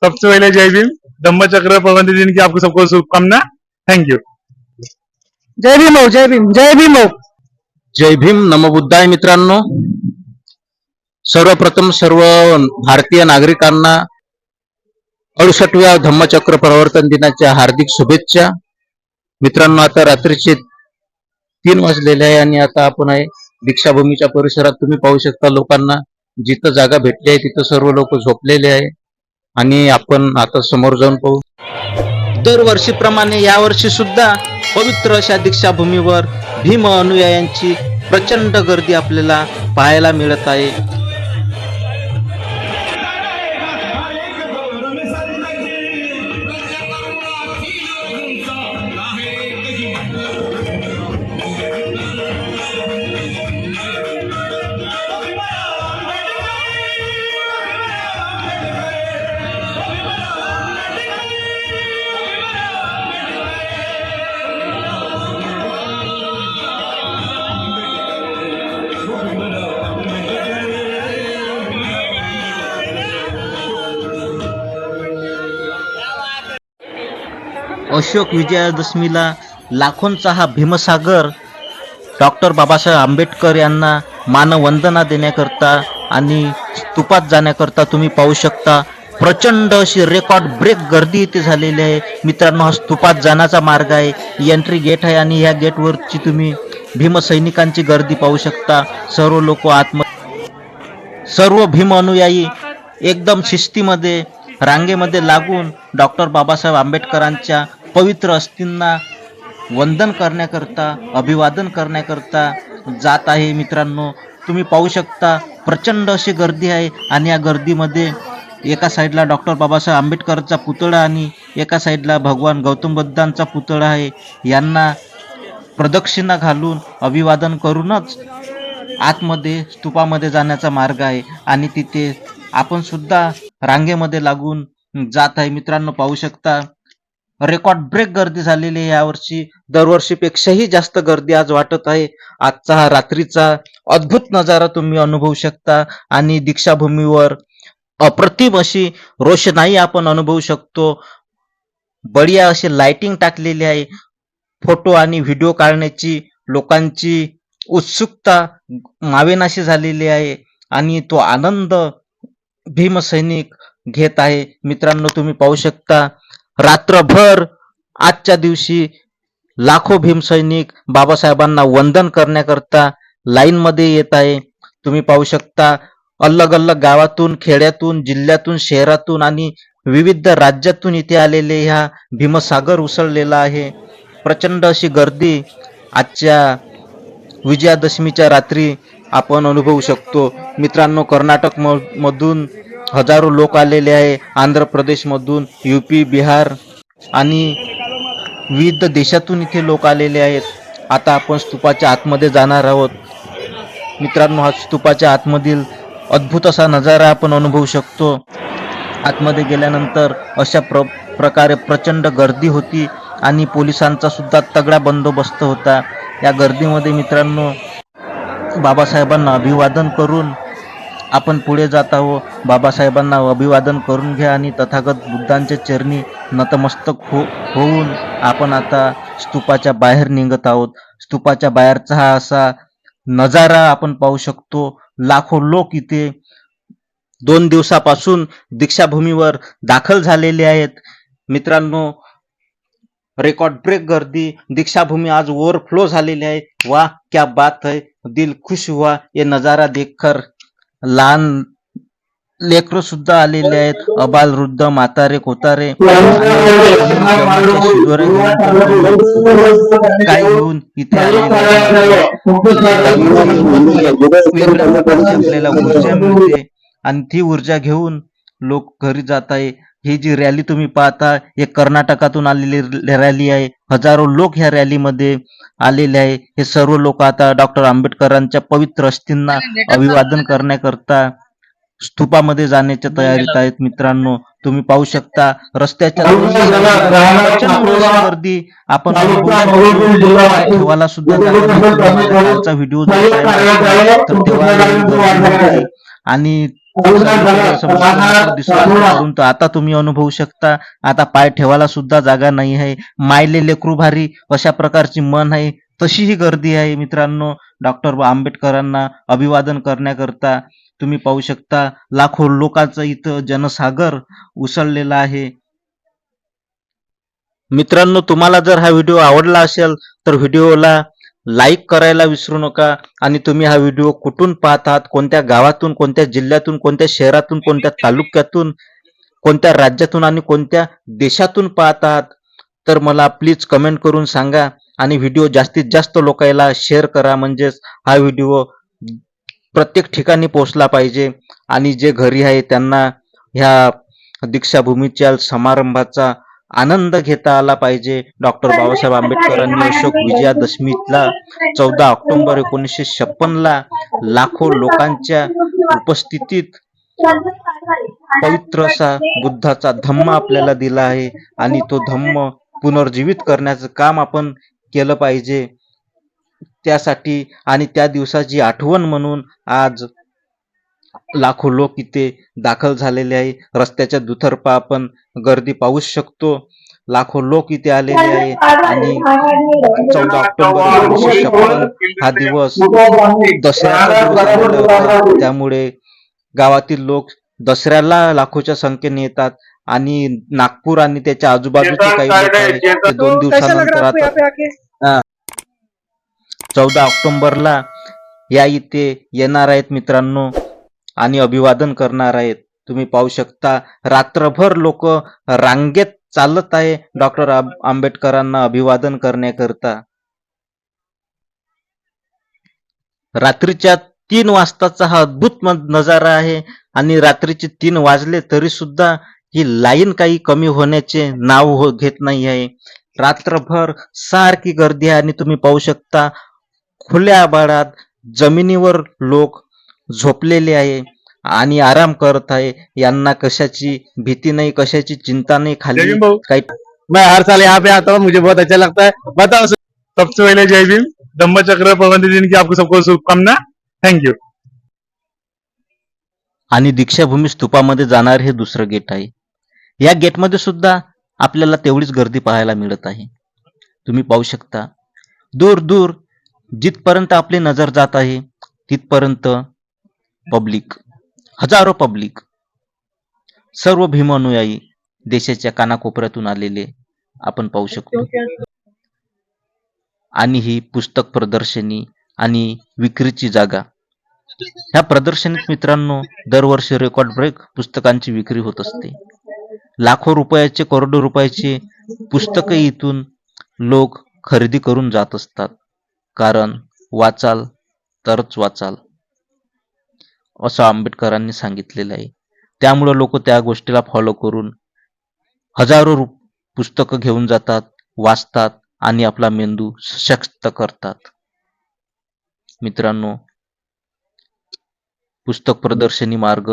सबसे पहले जय भीम। धम्मचक्र प्रबंध दिन की आपको सबको शुभकामना। Thank you. जय भीम हो, जय भीम, जय भीम हो. जय भीम, नमोबुद्धाय. मित्रांनो, सर्वप्रथम सर्व भारतीय नागरिकांना 68व्या धम्मचक्र प्रवर्तन दिनाच्या हार्दिक शुभेच्छा. मित्रांनो, आता रात्रीचे 3 वाजलेले आहे आणि आता आपण आहे दीक्षाभूमीच्या परिसरात. तुम्ही पाहू शकता लोकांना जिथं जागा भेटली आहे तिथं सर्व लोक झोपलेले आहे आणि आपण आता समोर जाऊन पाहू. दरवर्षीप्रमाणे यावर्षी सुद्धा पवित्र अशा दीक्षाभूमीवर भीम अनुयायांची प्रचंड गर्दी आपल्याला पाहायला मिळत आहे. अशोक विजयादशमीला लाखोंचा हा भीमसागर डॉक्टर बाबासाहेब आंबेडकर यांना मानवंदना देण्याकरता आणि स्तूपात जाण्याकरता तुम्ही पाहू शकता प्रचंड अशी रेकॉर्ड ब्रेक गर्दी इथे झालेली आहे. मित्रांनो, हा स्तूपात जाण्याचा मार्ग आहे, एंट्री गेट आहे आणि ह्या गेटवरची तुम्ही भीमसैनिकांची गर्दी पाहू शकता. सर्व लोक सर्व भीम अनुयायी एकदम शिस्तीमध्ये रांगेमध्ये लागून डॉक्टर बाबासाहेब आंबेडकरांच्या पवित्र अस्थिंना वंदन करण्याकरता, अभिवादन करण्याकरता जात आहे. मित्रांनो, तुम्ही पाहू शकता प्रचंड अशी गर्दी आहे आणि या गर्दीमध्ये एका साईडला डॉक्टर बाबासाहेब आंबेडकरचा पुतळा आणि एका साईडला भगवान गौतम बुद्धांचा पुतळा आहे. यांना प्रदक्षिणा घालून अभिवादन करूनच आतमध्ये स्तूपामध्ये जाण्याचा मार्ग आहे आणि तिथे आपण सुद्धा रांगेमध्ये लागून जात आहे. मित्रांनो, पाहू शकता रेकॉर्ड ब्रेक गर्दी झालेली आहे यावर्षी. दरवर्षीपेक्षाही जास्त गर्दी आज वाटत आहे. आजचा हा रात्रीचा अद्भुत नजारा तुम्ही अनुभवू शकता आणि दीक्षाभूमीवर अप्रतिम अशी रोषणाई आपण अनुभवू शकतो. बढिया अशी लाइटिंग टाकलेली आहे. फोटो आणि व्हिडिओ काढण्याची लोकांची उत्सुकता मावेनाशी झालेली आहे आणि तो आनंद भीमसैनिक घेत आहे. मित्रांनो, तुम्ही पाहू शकता रात्रभर आजच्या दिवशी लाखो भीमसैनिक बाबासाहेबांना वंदन करण्याकरता लाईन मध्ये येत आहे. तुम्ही पाहू शकता अलग अलग गावातून, खेड्यातून, जिल्ह्यातून, शहरातून आणि विविध राज्यातून इथे आलेले ह्या भीमसागर उसळलेला आहे. प्रचंड अशी गर्दी आजच्या विजयादशमीच्या रात्री आपण अनुभवू शकतो. मित्रांनो, कर्नाटक मधून हजारो लोक आलेले आहे, आंध्र प्रदेशमधून, यूपी, बिहार आणि विविध देशातून इथे लोक आलेले आहेत. आता आपण स्तूपाच्या आतमध्ये जाणार आहोत. मित्रांनो, हा स्तूपाच्या आतमधील अद्भुत असा नजारा आपण अनुभवू शकतो. आतमध्ये गेल्यानंतर अशा प्रकारे प्रचंड गर्दी होती आणि पोलिसांचा सुद्धा तगडा बंदोबस्त होता. या गर्दीमध्ये मित्रांनो बाबासाहेबांना अभिवादन करून आपण पुढे जात आहोत. बाबासाहेबांना अभिवादन करून घ्या आणि तथागत बुद्धांच्या चरणी नतमस्तक होऊन आपण आता स्तूपाच्या बाहेर निघत आहोत. स्तूपाच्या बाहेरचा हा असा नजारा आपण पाहू शकतो. लाखो लोक इथे 2 दिवसापासून दीक्षाभूमीवर दाखल झालेले आहेत. मित्रांनो, रेकॉर्ड ब्रेक गर्दी, दीक्षाभूमी आज ओव्हरफ्लो झालेली आहे. वाह, क्या बात है, दिल खुश हुआ ये नजारा देखकर. लहान लेकरं सुद्धा आलेले आहेत, अबाल वृद्ध, म्हातारे, कोतारे काय घेऊन इथे आपल्याला ऊर्जा मिळते आणि ती ऊर्जा घेऊन लोक घरी जात आहे. ही जी रॅली तुम्ही पाहता हे कर्नाटकातून आलेली रॅली आहे. हजारो लोक ह्या रॅलीमध्ये आलेले आहे. हे सर्व लोक आता डॉक्टर आंबेडकरांच्या पवित्र अस्थिंना अभिवादन करण्याकरता स्तूपामध्ये जाण्याच्या तयारीत आहेत. मित्रांनो, तुम्ही पाहू शकता रस्त्याच्या गर्दी आपण ठेवायला सुद्धा व्हिडिओ आणि दिसत परंतु आता तुम्ही अनुभवू शकता. आता पाय ठेवायला सुद्धा जागा नाही आहे. मायले लेकरू भारी अशा प्रकारची मन आहे, तशी ही गर्दी आहे मित्रांनो. डॉक्टर आंबेडकरांना अभिवादन करण्याकरता तुम्ही पाहू शकता लाखो लोकांचं इथं जनसागर उसळलेला आहे. मित्रांनो, तुम्हाला जर हा व्हिडिओ आवडला असेल तर व्हिडिओला लाईक करायला विसरू नका. आणि तुम्ही हा व्हिडिओ कुठून पाहत आहात, कोणत्या गावातून, कोणत्या जिल्ह्यातून, कोणत्या शहरातून, कोणत्या तालुक्यातून, कोणत्या राज्यातून आणि कोणत्या देशातून पाहत आहात, तर मला प्लीज कमेंट करून सांगा. आणि व्हिडिओ जास्तीत जास्त लोकांना शेअर करा, म्हणजेच हा व्हिडिओ प्रत्येक ठिकाणी पोहोचला पाहिजे. आणि जे घरी आहे त्यांना ह्या दीक्षाभूमीच्या समारंभाचा आनंद घेता आला पाहिजे. डॉक्टर बाबासाहेब आंबेडकरांनी अशोक विजयादशमीला 14 ऑक्टोबर 1956 लाखो लोकांच्या उपस्थितीत पवित्र असा बुद्धाचा धम्म आपल्याला दिला आहे. आणि तो धम्म पुनर्जीवित करण्याचं काम आपण केलं पाहिजे. त्यासाठी आणि त्या दिवसाची आठवण म्हणून आज लाखो लोक इथे दाखल झालेले आहे. रस्त्याच्या दुतर्फा आपण गर्दी पाहू शकतो. लाखो लोक इथे आलेले आहे. आणि 14 ऑक्टोबर 1956 हा दिवस दसऱ्याचा दिवस आलेला होता. त्यामुळे गावातील लोक दसऱ्याला लाखोच्या संख्येने येतात. आणि नागपूर आणि त्याच्या आजूबाजूचे काही लोक आहेत ते 2 दिवसानंतर आता 14 ऑक्टोबरला या इथे येणार आहेत मित्रांनो, आणि अभिवादन करणार आहेत. तुम्ही पाहू शकता रात्रभर लोक रांगेत चालत आहे डॉक्टर आंबेडकरांना अभिवादन करण्याकरता. रात्रीच्या 3 वाजताचा हा अद्भुत नजारा आहे. आणि रात्रीचे 3 वाजले तरी सुद्धा ही लाईन काही कमी होण्याचे नाव घेत नाही आहे. रात्रभर सारखी गर्दी आहे. आणि तुम्ही पाहू शकता खुल्या आभाळात जमिनीवर लोक झोपलेले आहे आणि आराम करत आहे. यांना कशाची भीती नाही, कशाची चिंता नाही. खाली काही मैं हर साल यहाँ पे आता हूँ, मुझे बहुत अच्छा लगता है. बताओ सबसे पहले जय भीम. धम्मचक्र प्रबंध दिन की आपको सबको शुभकामना. Thank you. आणि दीक्षाभूमी स्तूपामध्ये जाणार हे दुसरं गेट आहे. या गेटमध्ये सुद्धा आपल्याला तेवढीच गर्दी पाहायला मिळत आहे. तुम्ही पाहू शकता दूर दूर जिथपर्यंत आपली नजर जात आहे तिथपर्यंत पब्लिक, हजारो पब्लिक, सर्व भीम अनुयायी देशाच्या कानाकोपऱ्यातून आलेले आपण पाहू शकतो. आणि ही पुस्तक प्रदर्शनी आणि विक्रीची जागा. ह्या प्रदर्शनीत मित्रांनो दरवर्षी रेकॉर्ड ब्रेक पुस्तकांची विक्री होत असते. लाखो रुपयाचे, करोडो रुपयाचे पुस्तके इथून लोक खरेदी करून जात असतात. कारण वाचाल तरच वाचाल असं आंबेडकरांनी सांगितलेलं आहे. त्यामुळे लोक त्या गोष्टीला फॉलो करून हजारो पुस्तकं घेऊन जातात, वाचतात आणि आपला मेंदू सशक्त करतात. मित्रांनो, पुस्तक प्रदर्शनी मार्ग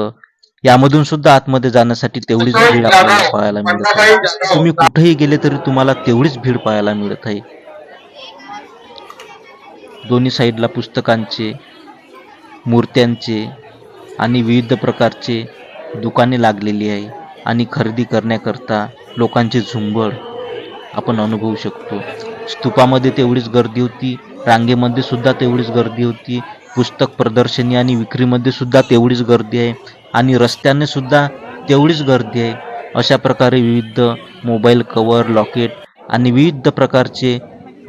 यामधून सुद्धा आतमध्ये जाण्यासाठी तेवढीच भीड आपल्याला पाहायला मिळत आहे. तुम्ही कुठेही गेले तरी तुम्हाला तेवढीच भीड पाहायला मिळत आहे. दोन्ही साईडला पुस्तकांचे, मूर्त्यांचे आणि विविध प्रकारचे दुकाने लागलेली आहे. आणि खरेदी करण्याकरता लोकांचे झुंबड आपण अनुभवू शकतो. स्तूपामध्ये तेवढीच गर्दी होती, रांगेमध्ये सुद्धा तेवढीच गर्दी होती, पुस्तक प्रदर्शनी आणि विक्रीमध्ये सुद्धा तेवढीच गर्दी आहे, आणि रस्त्याने सुद्धा तेवढीच गर्दी आहे. अशा प्रकारे विविध मोबाईल कव्हर, लॉकेट आणि विविध प्रकारचे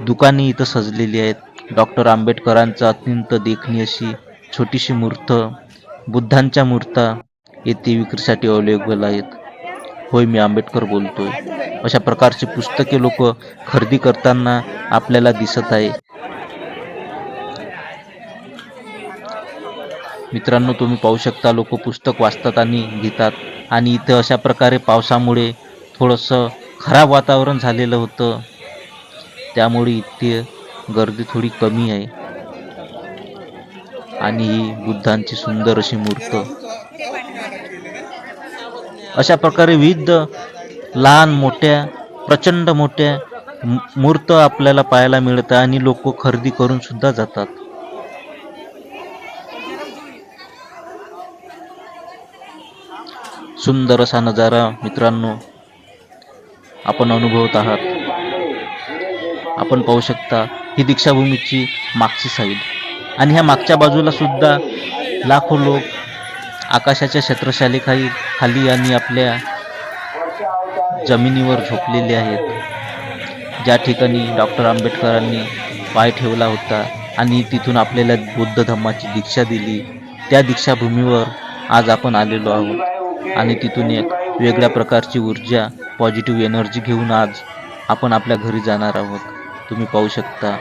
दुकाने इथं सजलेली आहेत. डॉक्टर आंबेडकरांचा अत्यंत देखणी अशी छोटीशी मूर्त, बुद्धांच्या मूर्त्या येथे विक्रीसाठी अवेलेबल आहेत. होय, मी आंबेडकर बोलतोय. अशा प्रकारची पुस्तके लोक खरेदी करताना आपल्याला दिसत आहे. मित्रांनो, तुम्ही पाहू शकता लोक पुस्तक वाचतात आणि घेतात. आणि इथे अशा प्रकारे पावसामुळे थोडंसं खराब वातावरण झालेलं होतं, त्यामुळे इथे गर्दी थोडी कमी आहे. आणि ही बुद्धांची सुंदर अशी मूर्त. अशा प्रकारे विविध लहान मोठ्या, प्रचंड मोठ्या मूर्त आपल्याला पाहायला मिळतात आणि लोक खरेदी करून सुद्धा जातात. सुंदर असा नजारा मित्रांनो आपण अनुभवत आहात. आपण पाहू शकता ही दीक्षाभूमीची मागची साईड आणि ह्या मागच्या बाजूला सुद्धा लाखो लोक आकाशाच्या छत्रछायेखाली आणि आपल्या जमिनीवर झोपलेले आहेत. ज्या ठिकाणी डॉक्टर आंबेडकरांनी पाय ठेवला होता आणि तिथून आपल्याला बुद्ध धम्माची दीक्षा दिली, त्या दीक्षाभूमीवर आज आपण आलेलो आहोत आणि तिथून एक वेगळ्या प्रकारची ऊर्जा, पॉझिटिव्ह एनर्जी घेऊन आज आपण आपल्या घरी जाणार आहोत. तुम्ही पाहू शकता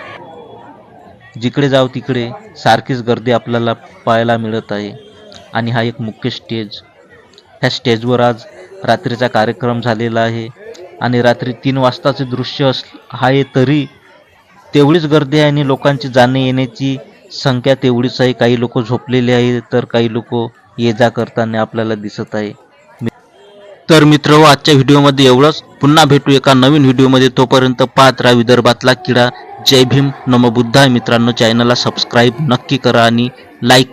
जिकडे जाऊ तिकडे सारखीच गर्दी आपल्याला पाहायला मिळत आहे. आणि हा एक मुख्य स्टेज, ह्या स्टेजवर आज रात्रीचा कार्यक्रम झालेला आहे आणि रात्री 3 वाजताचे दृश्य आहे तरी तेवढीच गर्दी आहे आणि लोकांची जाणे येण्याची संख्या तेवढीच आहे. काही लोक झोपलेले आहे तर काही लोक ये जा करताना आपल्याला दिसत आहे. तर मित्र आजच्या व्हिडिओमध्ये एवढंच. पुन्हा भेटू एका नवीन व्हिडिओमध्ये. तोपर्यंत पाहत राहा विदर्भातला किडा. जय भीम, नमो बुद्धाय. मित्रांनो चॅनलला सबस्क्राईब नक्की करा आणि लाईक